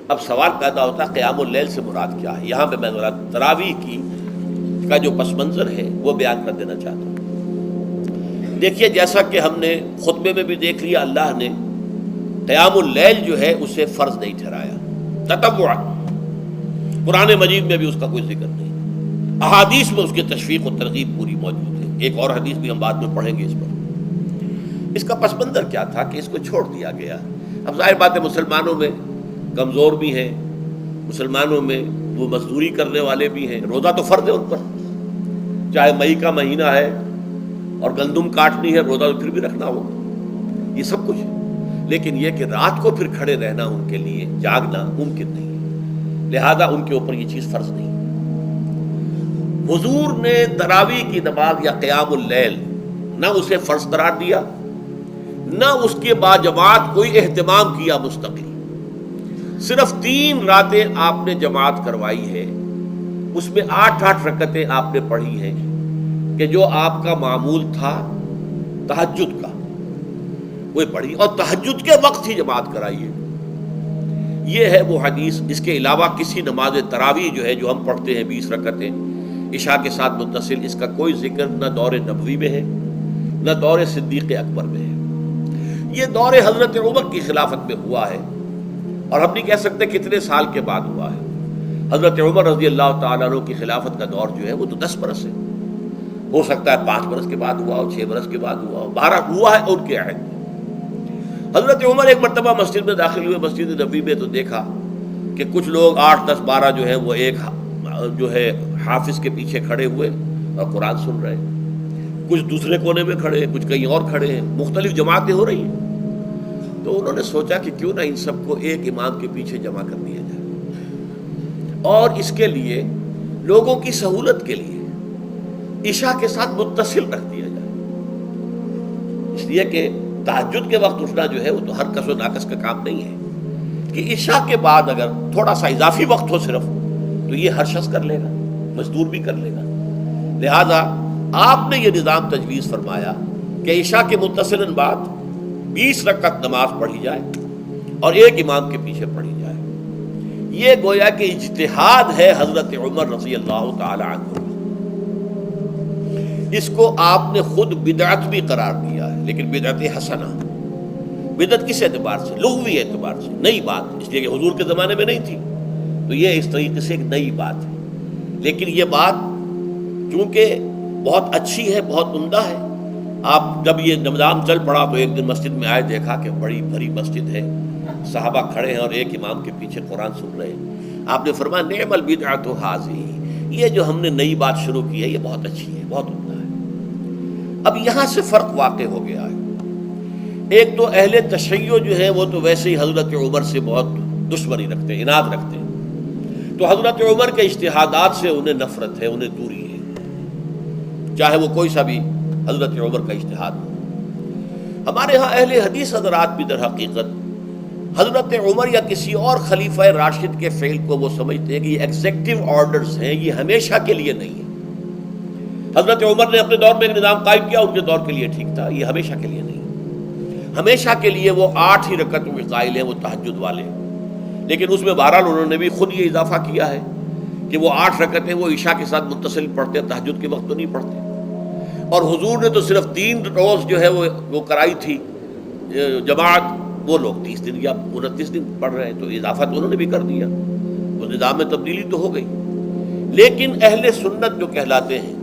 اب سوال پیدا ہوتا ہے قیام اللیل سے مراد کیا ہے؟ یہاں پہ میں ذرا تراویح کا جو پس منظر ہے وہ بیان کر دینا چاہتا ہوں۔ دیکھیے، جیسا کہ ہم نے خطبے میں بھی دیکھ لیا، اللہ نے قیام اللیل جو ہے اسے فرض نہیں ٹھہرایا تطوعا، قرآن مجید میں بھی اس کا کوئی ذکر نہیں، احادیث میں اس کی تشویق و ترغیب پوری موجود ہے۔ ایک اور حدیث بھی ہم بعد میں پڑھیں گے اس پر۔ اس کا پس منظر کیا تھا کہ اس کو چھوڑ دیا گیا۔ اب ظاہر بات ہے مسلمانوں میں کمزور بھی ہیں، مسلمانوں میں وہ مزدوری کرنے والے بھی ہیں، روزہ تو فرض ہے ان پر، چاہے مئی کا مہینہ ہے اور گندم کاٹنی ہے، روزہ تو پھر بھی رکھنا ہوگا، یہ سب کچھ ہے۔ لیکن یہ کہ رات کو پھر کھڑے رہنا ان کے لیے، جاگنا ممکن نہیں ہے، لہذا ان کے اوپر یہ چیز فرض نہیں۔ حضور نے تراویح کی نماز یا قیام اللیل نہ اسے فرض قرار دیا، نہ اس کے بعد جماعت کوئی اہتمام کیا مستقل، صرف 3 راتیں آپ نے جماعت کروائی ہے، اس میں 8 رکعتیں آپ نے پڑھی ہیں کہ جو آپ کا معمول تھا تہجد کا وہ پڑھی، اور تہجد کے وقت ہی جماعت کرائی ہے۔ یہ ہے وہ حدیث۔ اس کے علاوہ کسی نماز تراویح جو ہے جو ہم پڑھتے ہیں 20 رکعتیں عشاء کے ساتھ متصل، اس کا کوئی ذکر نہ دور نبوی میں ہے نہ دور صدیق اکبر میں ہے۔ یہ دور حضرت عمر کی خلافت میں ہوا ہے، اور ہم نہیں کہہ سکتے کتنے سال کے بعد ہوا ہے۔ حضرت عمر رضی اللہ تعالیٰ عنہ کی خلافت کا دور جو ہے وہ تو 10 برس ہے، ہو سکتا ہے 5 برس کے بعد ہوا ہو، 6 برس کے بعد ہوا ہو، 12 ہوا ہے ان کے عہد میں۔ حضرت عمر ایک مرتبہ مسجد میں داخل ہوئے، مسجد نبوی میں، تو دیکھا کہ کچھ لوگ 8 10 12 جو ہے وہ ایک جو ہے حافظ کے پیچھے کھڑے ہوئے اور قرآن سن رہے ہیں، کچھ دوسرے کونے میں کھڑے ہیں، کچھ کہیں اور کھڑے ہیں، مختلف جماعتیں ہو رہی ہیں۔ تو انہوں نے سوچا کہ کیوں نہ ان سب کو ایک امام کے پیچھے جمع کر دیا جائے، اور اس کے لیے لوگوں کی سہولت کے لیے عشاء کے ساتھ متصل رکھ دیا جائے، اس لیے کہ تہجد کے وقت اٹھنا جو ہے وہ تو ہر کس و ناقص کا کام نہیں ہے، کہ عشاء کے بعد اگر تھوڑا سا اضافی وقت ہو صرف، تو یہ ہر شخص کر لے گا، مزدور بھی کر لے گا۔ لہذا آپ نے یہ نظام تجویز فرمایا کہ عشاء کے متصلاً بعد 20 رکعت نماز پڑھی جائے اور ایک امام کے پیچھے پڑھی جائے۔ یہ گویا کہ اجتہاد ہے حضرت عمر رضی اللہ تعالی عنہ، اس کو آپ نے خود بدعت بھی قرار دیا ہے، لیکن بدعت حسنہ۔ بدعت کس اعتبار سے؟ لغوی اعتبار سے، نئی بات، اس لیے کہ حضور کے زمانے میں نہیں تھی، تو یہ اس طریقے سے ایک نئی بات ہے۔ لیکن یہ بات چونکہ بہت اچھی ہے، بہت عمدہ ہے، آپ جب یہ نظام چل پڑا تو ایک دن مسجد میں آئے، دیکھا کہ بڑی بھری مسجد ہے، صحابہ کھڑے ہیں اور ایک امام کے پیچھے قرآن سن رہے ہیں۔ آپ نے فرمایا نعم البدعۃ ھذہ، یہ جو ہم نے نئی بات شروع کی ہے یہ بہت اچھی ہے، بہت عمدہ ہے۔ اب یہاں سے فرق واقع ہو گیا ہے۔ ایک تو اہل تشیع جو ہے وہ تو ویسے ہی حضرت عمر سے بہت دشمنی رکھتے ہیں، عناد رکھتے ہیں، تو حضرت عمر کے اجتہادات سے انہیں نفرت ہے، انہیں دوری ہے، چاہے وہ کوئی سا بھی حضرت عمر کا اجتہاد ہو۔ ہمارے ہاں اہل حدیث حضرات بھی در حقیقت حضرت عمر یا کسی اور خلیفہ راشد کے فعل کو وہ سمجھتے ہیں کہ یہ ایگزیکٹو آرڈرز ہیں، یہ ہمیشہ کے لیے نہیں ہے۔ حضرت عمر نے اپنے دور میں ایک نظام قائم کیا، ان کے دور کے لیے ٹھیک تھا، یہ ہمیشہ کے لیے نہیں ہے۔ ہمیشہ کے لیے وہ 8 ہی رکعتوں کے قائل ہیں، وہ تہجد والے، لیکن اس میں بہرحال انہوں نے بھی خود یہ اضافہ کیا ہے کہ وہ 8 رکعتیں وہ عشاء کے ساتھ متصل پڑھتے ہیں، تہجد کے وقت تو نہیں پڑھتے۔ اور حضور نے تو صرف 3 روز جو ہے وہ کرائی تھی جماعت، وہ لوگ 30 دن یا 29 دن پڑھ رہے ہیں، تو اضافہ تو انہوں نے بھی کر دیا، تو نظام میں تبدیلی تو ہو گئی۔ لیکن اہل سنت جو کہلاتے ہیں،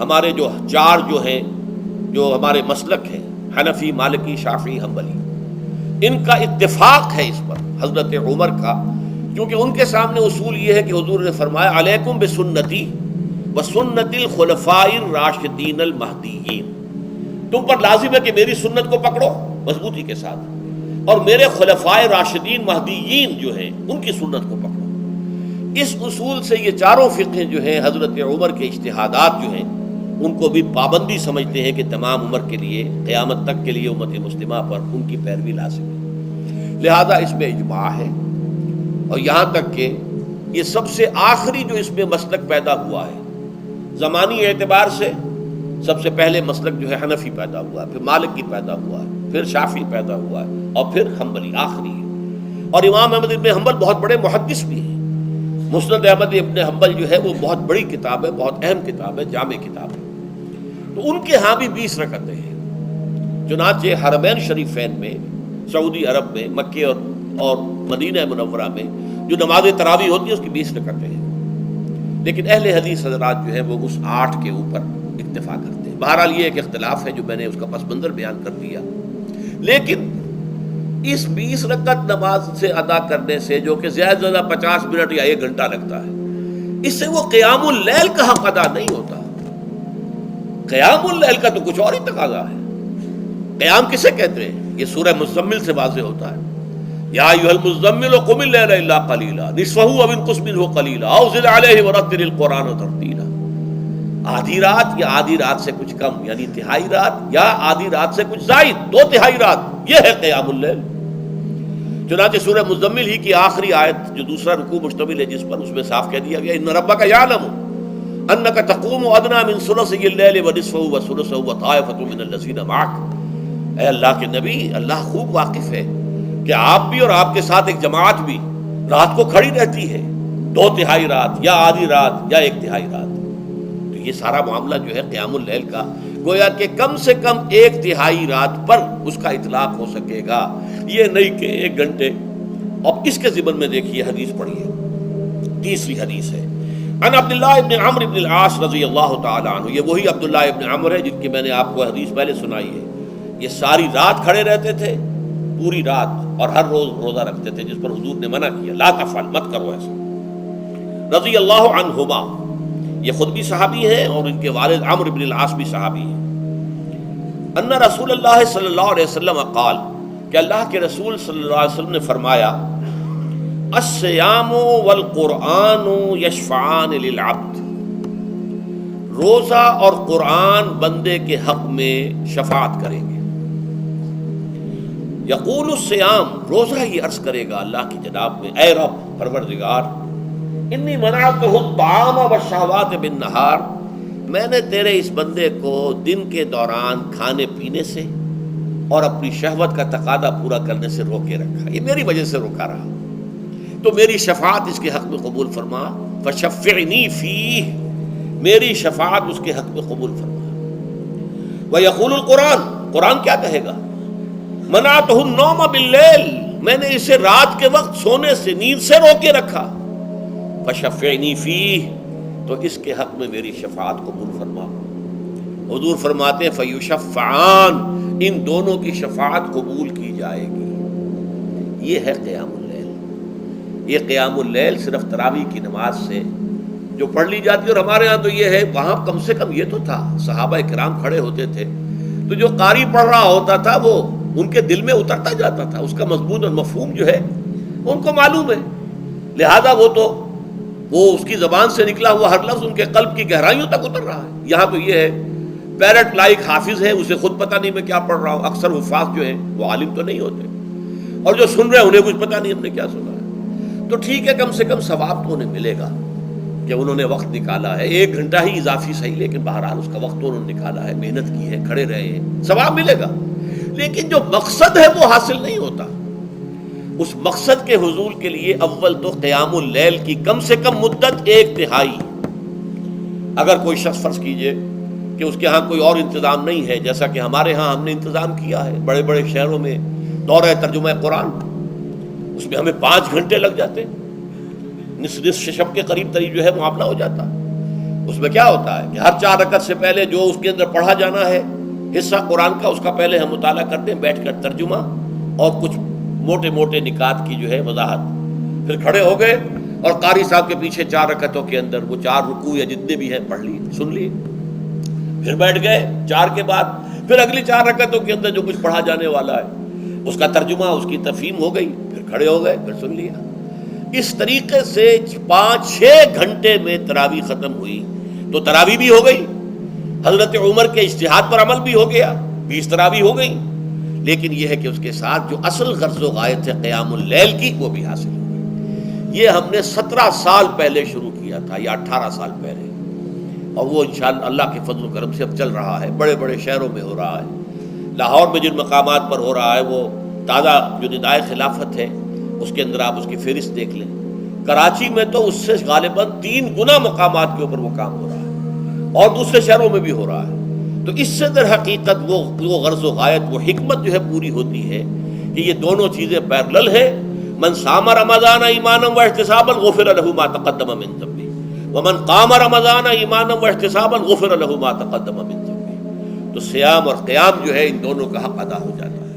ہمارے جو 4 جو ہیں، جو ہمارے مسلک ہیں، حنفی، مالکی، شافعی، حنبلی، ان کا اتفاق ہے اس پر حضرت عمر کا، کیونکہ ان کے سامنے اصول یہ ہے کہ حضور نے فرمایا علیکم بسنتی وسنت الخلفاء الراشدین المہدیین، تم پر لازم ہے کہ میری سنت کو پکڑو مضبوطی کے ساتھ، اور میرے خلفائے راشدین مہدیین جو ہیں ان کی سنت کو پکڑو۔ اس اصول سے یہ چاروں فقہ جو ہیں حضرت عمر کے اجتہادات جو ہیں ان کو بھی پابندی سمجھتے ہیں کہ تمام عمر کے لیے، قیامت تک کے لیے امت مسلمہ پر ان کی پیروی لازم ہے، لہذا اس میں اجماع ہے۔ اور یہاں تک کہ یہ سب سے آخری جو اس میں مسلک پیدا ہوا ہے زمانی اعتبار سے، سب سے پہلے مسلک جو ہے حنفی پیدا ہوا ہے، پھر مالکی پیدا ہوا ہے، پھر شافعی پیدا ہوا ہے، اور پھر حنبلی آخری ہے۔ اور امام احمد ابن حنبل بہت بڑے محدث بھی ہیں. مسند احمد ابن حنبل جو ہے وہ بہت بڑی کتاب ہے، بہت اہم کتاب ہے، جامع کتاب ہے. تو ان کے ہاں بھی 20 رکعتیں ہیں. چنانچہ حرمین شریفین میں، سعودی عرب میں، مکے اور مدینہ منورہ میں جو نماز تراویح ہوتی ہے اس کی 20 رکعتیں ہیں. لیکن اہل حدیث حضرات جو ہے وہ اس 8 کے اوپر اکتفا کرتے ہیں. بہرحال یہ ایک اختلاف ہے جو میں نے اس کا پس منظر بیان کر دیا. لیکن اس 20 رکعت نماز سے ادا کرنے سے، جو کہ زیادہ سے زیادہ 50 منٹ یا 1 گھنٹہ لگتا ہے، اس سے وہ قیام اللیل کا حق ادا نہیں ہوتا. قیام اللیل کا تو کچھ اور ہی تقاضا ہے. قیام کسے کہتے ہیں؟ یہ سورہ مزمل سے واضح ہوتا ہے. یا ایھا المزمل قم اللیل الا قلیلا نصفہ او انقص منہ قلیلا او زد علیہ ورتل القرآن ترتیلا. آدھی رات یا آدھی رات سے کچھ کم، یعنی تہائی رات، یا آدھی رات سے کچھ زائد، 2/3 رات، یہ ہے قیام اللیل. چنانچہ سورہ مزمل ہی کی آخری آیت جو دوسرا رکوع مشتمل ہے جس پر، اس میں صاف کہہ دیا گیا ان ربک یعلم انک تقوم ادنی من ثلثی اللیل ونصفہ وثلثہ وطائفۃ من الذین معک. اے اللہ کے نبی، اللہ خوب واقف ہے کہ آپ بھی اور آپ کے ساتھ ایک جماعت بھی رات کو کھڑی رہتی ہے، 2/3 رات یا آدھی رات یا 1/3 رات. تو یہ سارا معاملہ جو ہے قیام اللیل کا، گویا کہ کم سے کم 1/3 رات پر اس کا اطلاق ہو سکے گا، یہ نہیں کہ 1 گھنٹے. اب اس کے ضمن میں دیکھیے حدیث پڑھیے. تیسری حدیث ہے ان عبداللہ ابن عمرو ابن العاص رضی اللہ تعالی عنہ. یہ وہی عبداللہ ابن عمرو ہے جن کی میں نے آپ کو حدیث پہلے سنائی ہے. یہ ساری رات کھڑے رہتے تھے، پوری رات، اور ہر روز روزہ رکھتے تھے، جس پر حضور نے منع کیا، لا تفعل، مت کرو ایسا. رضی اللہ عنہما، یہ خود بھی صحابی ہیں اور ان کے والد عمرو بن العاص بھی صحابی ہیں. ان رسول اللہ صلی اللہ علیہ وسلم قال، کہ اللہ کے رسول صلی اللہ علیہ وسلم نے فرمایا الصیام والقرآن یشفعان للعبد. روزہ اور قرآن بندے کے حق میں شفاعت کریں گے. یقول الصیام، روزہ یہ عرض کرے گا اللہ کی جناب میں، اے رب پروردگار، انی منعتہ الطعام والشہوات بالنہار، میں نے تیرے اس بندے کو دن کے دوران کھانے پینے سے اور اپنی شہوت کا تقاضا پورا کرنے سے روکے رکھا، یہ میری وجہ سے روکا رہا، تو میری شفاعت اس کے حق میں قبول فرما. فشفعنی فیہ، میری شفاعت اس کے حق میں قبول فرما. ویقول القرآن، قرآن کیا کہے گا؟ منعتہ النوم باللیل، میں نے اسے رات کے وقت سونے سے، نیند سے روکے رکھا. فشفعنی فیہ، تو اس کے حق میں میری شفاعت قبول فرما. حضور فرماتے ہیں فیشفعان، ان دونوں کی شفاعت قبول کی جائے گی. یہ ہے قیام اللیل. یہ قیام اللیل صرف تراویح کی نماز سے جو پڑھ لی جاتی ہے. اور ہمارے ہاں تو یہ ہے، وہاں کم سے کم یہ تو تھا، صحابہ کرام کھڑے ہوتے تھے تو جو قاری پڑھ رہا ہوتا تھا وہ ان کے دل میں اترتا جاتا تھا، اس کا مضمون اور مفہوم جو ہے ان کو معلوم ہے، لہذا وہ اس کی زبان سے نکلا ہوا ہر لفظ ان کے قلب کی گہرائیوں تک اتر رہا ہے. یہاں تو یہ ہے پیرٹ لائک حافظ ہے، اسے خود پتہ نہیں میں کیا پڑھ رہا ہوں. اکثر حفاظ جو ہیں وہ عالم تو نہیں ہوتے، اور جو سن رہے ہیں انہیں کچھ پتہ نہیں ہم نے کیا سنا ہے. تو ٹھیک ہے، کم سے کم ثواب تو انہیں ملے گا کہ انہوں نے وقت نکالا ہے. 1 گھنٹہ ہی اضافی صحیح، لیکن بہرحال اس کا وقت تو انہوں نے نکالا ہے، محنت کی ہے، کھڑے رہے ہیں، ثواب ملے گا. لیکن جو مقصد ہے وہ حاصل نہیں ہوتا. اس مقصد کے حصول کے لیے اول تو قیام اللیل کی کم سے کم مدت 1/3. اگر کوئی شخص فرض کیجئے کہ اس کے ہاں کوئی اور انتظام نہیں ہے، جیسا کہ ہمارے ہاں ہم نے انتظام کیا ہے بڑے بڑے شہروں میں دورہ ترجمہ قرآن، اس میں ہمیں 5 گھنٹے لگ جاتے، نصف شب کے قریب تری جو ہے معاملہ ہو جاتا. اس میں کیا ہوتا ہے کہ ہر 4 رکعت سے پہلے جو اس کے اندر پڑھا جانا ہے حصہ قرآن کا، اس کا پہلے ہم مطالعہ کرتے ہیں بیٹھ کر، ترجمہ اور کچھ موٹے موٹے نکات کی جو ہے وضاحت. پھر کھڑے ہو گئے اور قاری صاحب کے پیچھے 4 رکعتوں کے اندر وہ 4 رکوع یا جتنے بھی ہیں پڑھ لیے، سن لیے. پھر بیٹھ گئے 4 کے بعد پھر اگلی 4 رکعتوں کے اندر جو کچھ پڑھا جانے والا ہے اس کا ترجمہ، اس کی تفہیم ہو گئی، پھر کھڑے ہو گئے، پھر سن لیا. اس طریقے سے 5-6 گھنٹے میں تراویح ختم ہوئی. تو تراویح بھی ہو گئی، حضرت عمر کے اجتہاد پر عمل بھی ہو گیا، 20 تراویح ہو گئی. لیکن یہ ہے کہ اس کے ساتھ جو اصل غرض و غایت ہے قیام اللیل کی، وہ بھی حاصل ہو گئی. یہ ہم نے 17 سال پہلے شروع کیا تھا یا 18 سال پہلے، اور وہ انشاءاللہ اللہ کے فضل و کرم سے اب چل رہا ہے. بڑے بڑے شہروں میں ہو رہا ہے، لاہور میں جن مقامات پر ہو رہا ہے وہ تازہ جو ندائے خلافت ہے اس کے اندر آپ اس کی فہرست دیکھ لیں. کراچی میں تو اس سے غالباً 3 گنا مقامات کے اوپر وہ کام ہو رہا ہے اور دوسرے شہروں میں بھی ہو رہا ہے. تو اس سے در حقیقت وہ غرض و غایت، وہ حکمت جو ہے پوری ہوتی ہے کہ یہ دونوں چیزیں پیرلل ہیں. من صام رمضان ایمانا واحتسابا غفر له ما تقدم من ذنبه ومن قام رمضان ایمانا واحتسابا غفر له ما تقدم من ذنبه. تو صیام اور قیام جو ہے ان دونوں کا حق ادا ہو جاتا ہے.